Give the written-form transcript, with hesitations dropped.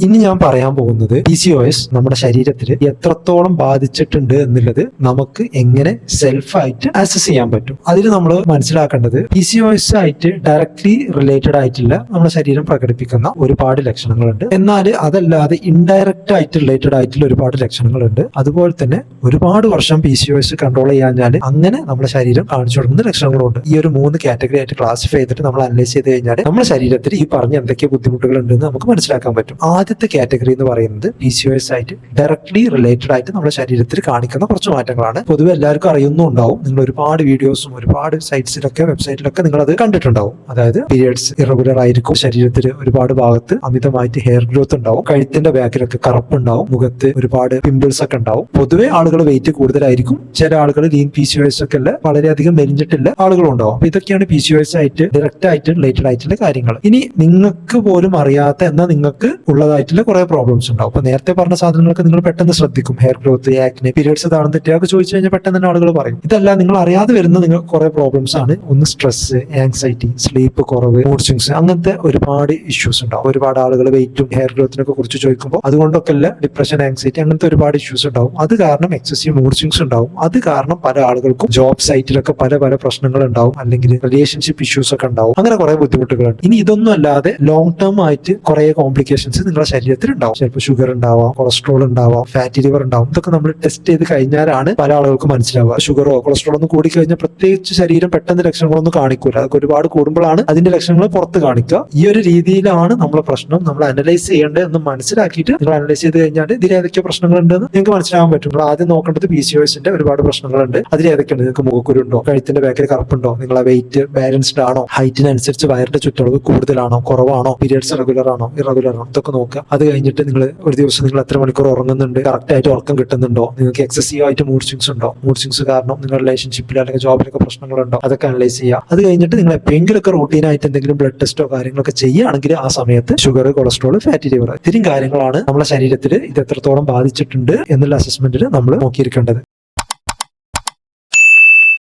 ഇനി ഞാൻ പറയാൻ പോകുന്നത് PCOS നമ്മുടെ ശരീരത്തിൽ എത്രത്തോളം ബാധിച്ചിട്ടുണ്ട് എന്നുള്ളത് നമുക്ക് എങ്ങനെ സെൽഫായിട്ട് അസസ് ചെയ്യാൻ പറ്റും. അതിൽ നമ്മൾ മനസ്സിലാക്കേണ്ടത് PCOS ആയിട്ട് ഡയറക്ട്ലി റിലേറ്റഡ് ആയിട്ടുള്ള നമ്മുടെ ശരീരം പ്രകടിപ്പിക്കുന്ന ഒരുപാട് ലക്ഷണങ്ങളുണ്ട്. എന്നാൽ അതല്ലാതെ ഇൻഡയറക്റ്റ് ആയിട്ട് റിലേറ്റഡ് ആയിട്ടുള്ള ഒരുപാട് ലക്ഷണങ്ങളുണ്ട്. അതുപോലെ തന്നെ ഒരുപാട് വർഷം PCOS കൺട്രോൾ ചെയ്യാഞ്ഞാൽ അങ്ങനെ നമ്മുടെ ശരീരം കാണിച്ചു കൊടുക്കുന്ന ലക്ഷണങ്ങളുണ്ട്. ഈ ഒരു 3 കാറ്റഗറി ആയിട്ട് ക്ലാസിഫൈ ചെയ്തിട്ട് നമ്മൾ അനലൈസ് ചെയ്ത് കഴിഞ്ഞാൽ നമ്മുടെ ശരീരത്തിൽ ഈ പറഞ്ഞ എന്തൊക്കെ ബുദ്ധിമുട്ടുകൾ ഉണ്ടെന്ന് നമുക്ക് മനസ്സിലാക്കാൻ പറ്റും. ആദ്യത്തെ കാറ്റഗറി എന്ന് പറയുന്നത് PCOS ആയിട്ട് ഡയറക്ട്ലി റിലേറ്റഡ് ആയിട്ട് നമ്മുടെ ശരീരത്തിൽ കാണിക്കുന്ന കുറച്ച് മാറ്റങ്ങളാണ്. പൊതുവെ എല്ലാവർക്കും അറിയുന്നുണ്ടാവും. നിങ്ങൾ ഒരുപാട് വീഡിയോസും ഒരുപാട് സൈറ്റ്സിലൊക്കെ വെബ്സൈറ്റിലൊക്കെ നിങ്ങൾ അത് കണ്ടിട്ടുണ്ടാവും. അതായത് പീരിയഡ്സ് ഇറഗുലർ ആയിരിക്കും, ശരീരത്തിൽ ഒരുപാട് ഭാഗത്ത് അമിതമായിട്ട് ഹെയർ ഗ്രോത്ത് ഉണ്ടാവും, കഴുത്തിന്റെ ബാക്കിലൊക്കെ കറുപ്പ് ഉണ്ടാവും, മുഖത്ത് ഒരുപാട് പിമ്പിൾസ് ഒക്കെ ഉണ്ടാവും. പൊതുവെ ആളുകൾ വെയിറ്റ് കൂടുതലായിരിക്കും. ചില ആളുകൾ ലീൻ PCOS ഒക്കെ അല്ല, വളരെയധികം മെലിഞ്ഞിട്ടുള്ള ആളുകളും ഉണ്ടാവും. അപ്പൊ ഇതൊക്കെയാണ് PCOS ആയിട്ട് ഡയറക്റ്റ് ആയിട്ട് റിലേറ്റഡ് ആയിട്ടുള്ള കാര്യങ്ങൾ. ഇനി നിങ്ങൾക്ക് പോലും അറിയാത്ത എന്നാൽ നിങ്ങൾക്ക് ഉള്ളതായിട്ടുള്ള കുറെ പ്രോബ്ലംസ് ഉണ്ടാവും. അപ്പൊ നേരത്തെ പറഞ്ഞ സാധനങ്ങളൊക്കെ നിങ്ങൾ പെട്ടെന്ന് ശ്രദ്ധിക്കും. ഹെയർ ഗ്രോത്ത്, ആക്നെ, പീരിയഡ്സ് താഴ്ന്ന തെറ്റൊക്കെ ചോദിച്ചു കഴിഞ്ഞാൽ പെട്ടെന്ന് തന്നെ ആളുകൾ പറയും. ഇതല്ല, നിങ്ങൾ അറിയാതെ വരുന്ന നിങ്ങൾ കുറെ പ്രോബ്ലംസ് ആണ്. ഒന്ന് സ്ട്രെസ്, ആങ്സൈറ്റി, സ്ലീപ്പ് കുറവ്, മൂഡ് സ്വിങ്സ്, അങ്ങനത്തെ ഒരുപാട് ഇഷ്യൂസ് ഉണ്ടാവും. ഒരുപാട് ആളുകൾ വെയിറ്റും ഹെയർ ഗ്രോത്തിനൊക്കെ കുറിച്ച് ചോദിക്കുമ്പോൾ അതുകൊണ്ടൊക്കെ അല്ല, ഡിപ്രഷൻ, ആങ്സൈറ്റി അങ്ങനത്തെ ഒരുപാട് ഇഷ്യൂസ് ഉണ്ടാവും. അത് കാരണം എക്സസീവ് മൂഡ് സ്വിങ്സ് ഉണ്ടാവും. അത് കാരണം പല ആളുകൾക്കും ജോബ് സൈറ്റിലൊക്കെ പല പല പ്രശ്നങ്ങൾ ഉണ്ടാവും, അല്ലെങ്കിൽ റിലേഷൻഷിപ്പ് ഇഷ്യൂസ് ഒക്കെ ഉണ്ടാവും. അങ്ങനെ കുറെ ബുദ്ധിമുട്ടുകളുണ്ട്. ഇനി ഇതൊന്നും അല്ലാതെ ലോങ് ടേം ആയിട്ട് കുറെ കോംപ്ലിക്കേഷൻസ് നിങ്ങളുടെ ശരീരത്തിൽ ഉണ്ടാവും. ചിലപ്പോൾ ഷുഗർ ഉണ്ടാവാം, കൊളസ്ട്രോൾ ഉണ്ടാവാം, ഫാറ്റി ലിവർ ഉണ്ടാവും. ഇതൊക്കെ നമ്മൾ ടെസ്റ്റ് ചെയ്ത് കഴിഞ്ഞാലാണ് പല ആളുകൾക്കും മനസ്സിലാവുക. ഷുഗറോ കൊളസ്ട്രോളോ ഒന്നും കൂടി കഴിഞ്ഞാൽ പ്രത്യേകിച്ച് ശരീരം പെട്ടെന്ന് ലക്ഷണങ്ങളൊന്നും കാണിക്കൂല. അതൊക്കെ ഒരുപാട് കൂടുമ്പോഴാണ് അതിന്റെ ലക്ഷണങ്ങൾ പുറത്ത് കാണിക്കുക. ഈ ഒരു രീതിയിലാണ് നമ്മളെ പ്രശ്നം നമ്മൾ അനലൈസ് ചെയ്യേണ്ടത് എന്ന് മനസ്സിലാക്കിയിട്ട് നിങ്ങൾ അനലൈസ് ചെയ്ത് കഴിഞ്ഞാൽ ഇതിൽ ഏതൊക്കെ പ്രശ്നങ്ങളുണ്ടെന്ന് നിങ്ങൾക്ക് മനസ്സിലാകാൻ പറ്റും. നിങ്ങൾ ആദ്യം നോക്കേണ്ടത് PCOSന്റെ ഒരുപാട് പ്രശ്നങ്ങളുണ്ട്. അതിൽ ഏതൊക്കെയുണ്ട്? നിങ്ങൾക്ക് മുഖക്കുരുണ്ടോ, കഴുത്തിന്റെ ബാക്കിൽ കറുപ്പുണ്ടോ, നിങ്ങളെ വെയിറ്റ് ബാലൻസ്ഡ് ആണോ, ഹൈറ്റിനനുസരിച്ച് വയറിന്റെ ചുറ്റളവ് കൂടുതലാണോ കുറവാണോ, പീരിയഡ്സ് റെഗുലർ ആണോ ഇറഗുലർ ആണോ, ഇതൊക്കെ നോക്കുക. അത് കഴിഞ്ഞിട്ട് നിങ്ങൾ ഒരു ദിവസം നിങ്ങൾ എത്ര മണിക്കൂർ ഉറങ്ങുന്നുണ്ട്, കറക്റ്റ് ആയിട്ട് ഉറക്കം കിട്ടുന്നുണ്ടോ, നിങ്ങൾക്ക് എക്സസീവ് ആയിട്ട് മൂഡ് സ്വിങ്സ് ഉണ്ടോ, മൂഡ് സ്വിങ്സ് കാരണം നിങ്ങളുടെ റിലേഷൻഷിപ്പിൽ അല്ലെങ്കിൽ ജോബിലൊക്കെ പ്രശ്നങ്ങളുണ്ടോ, അതൊക്കെ അനലൈസ് ചെയ്യുക. അത് കഴിഞ്ഞിട്ട് നിങ്ങൾ എപ്പോഴെങ്കിലൊക്കെ റൂട്ടീനായിട്ട് എന്തെങ്കിലും ബ്ലഡ് ടെസ്റ്റോ കാര്യങ്ങളൊക്കെ ചെയ്യുകയാണെങ്കിൽ ആ സമയത്ത് ഷുഗർ, കൊളസ്ട്രോൾ, ഫാറ്റി ലിവർ, ഇത്തരം കാര്യങ്ങളാണ് നമ്മുടെ ശരീരത്തിൽ ഇത് എത്രത്തോളം ബാധിച്ചിട്ടുണ്ട് എന്നുള്ള അസസ്മെന്റിൽ നമ്മൾ നോക്കിയിരിക്കേണ്ടത്.